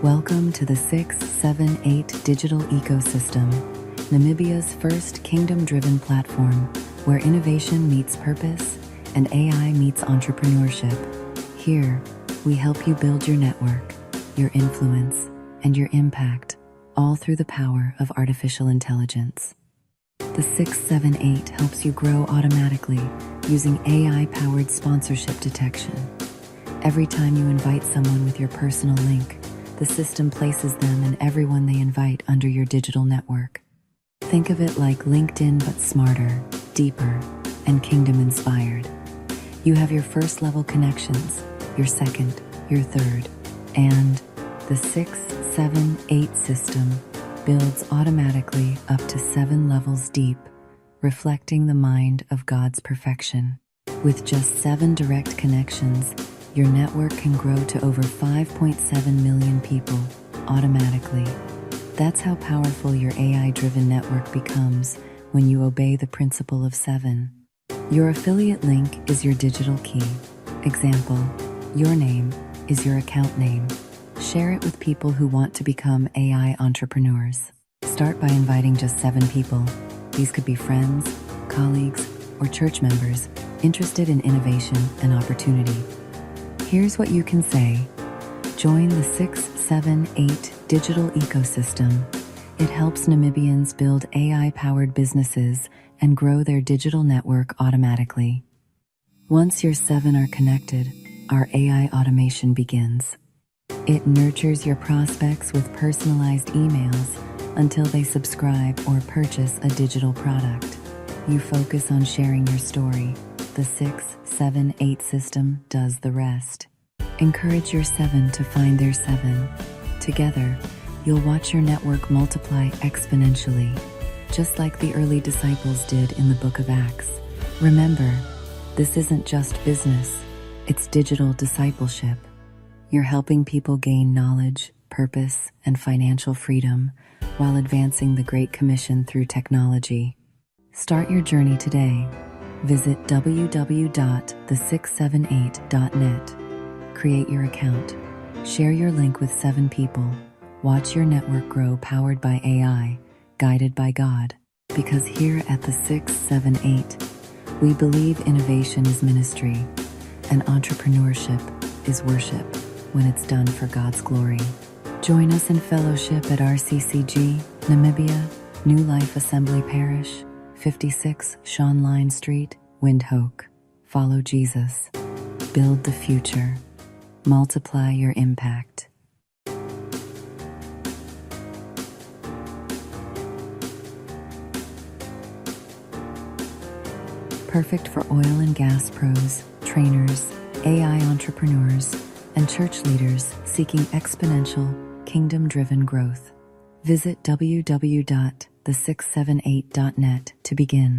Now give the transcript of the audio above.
Welcome to the 678 digital ecosystem, Namibia's first kingdom-driven platform where innovation meets purpose and AI meets entrepreneurship. Here, we help you build your network, your influence, and your impact, all through the power of artificial intelligence. The 678 helps you grow automatically using AI-powered sponsorship detection. Every time you invite someone with your personal link, the system places them and everyone they invite under your digital network. Think of it like LinkedIn but smarter, deeper, and kingdom-inspired. You have your first-level connections, your second, your third, and the 678 system builds automatically up to 7 levels deep, reflecting the mind of God's perfection. With just 7 direct connections, your network can grow to over 5.7 million people automatically. That's how powerful your AI-driven network becomes when you obey the principle of 7. Your affiliate link is your digital key. Example, your name is your account name. Share it with people who want to become AI entrepreneurs. Start by inviting just 7 people. These could be friends, colleagues, or church members interested in innovation and opportunity. Here's what you can say. Join the 678 digital ecosystem. It helps Namibians build AI-powered businesses and grow their digital network automatically. Once your 7 are connected, our AI automation begins. It nurtures your prospects with personalized emails until they subscribe or purchase a digital product. You focus on sharing your story. The 678 system does the rest. Encourage your 7 to find their 7. Together, you'll watch your network multiply exponentially, just like the early disciples did in the book of Acts. Remember, this isn't just business, it's digital discipleship. You're helping people gain knowledge, purpose, and financial freedom while advancing the Great Commission through technology. Start your journey today. Visit www.the678.net. Create your account. Share your link with 7 people. Watch your network grow powered by AI, guided by God. Because here at the 678, we believe innovation is ministry and entrepreneurship is worship when it's done for God's glory. Join us in fellowship at RCCG, Namibia, New Life Assembly Parish, 56 Sean Line Street, Windhoek. Follow Jesus. Build the future. Multiply your impact. Perfect for oil and gas pros, trainers, AI entrepreneurs, and church leaders seeking exponential, kingdom-driven growth. Visit www.the678.net to begin.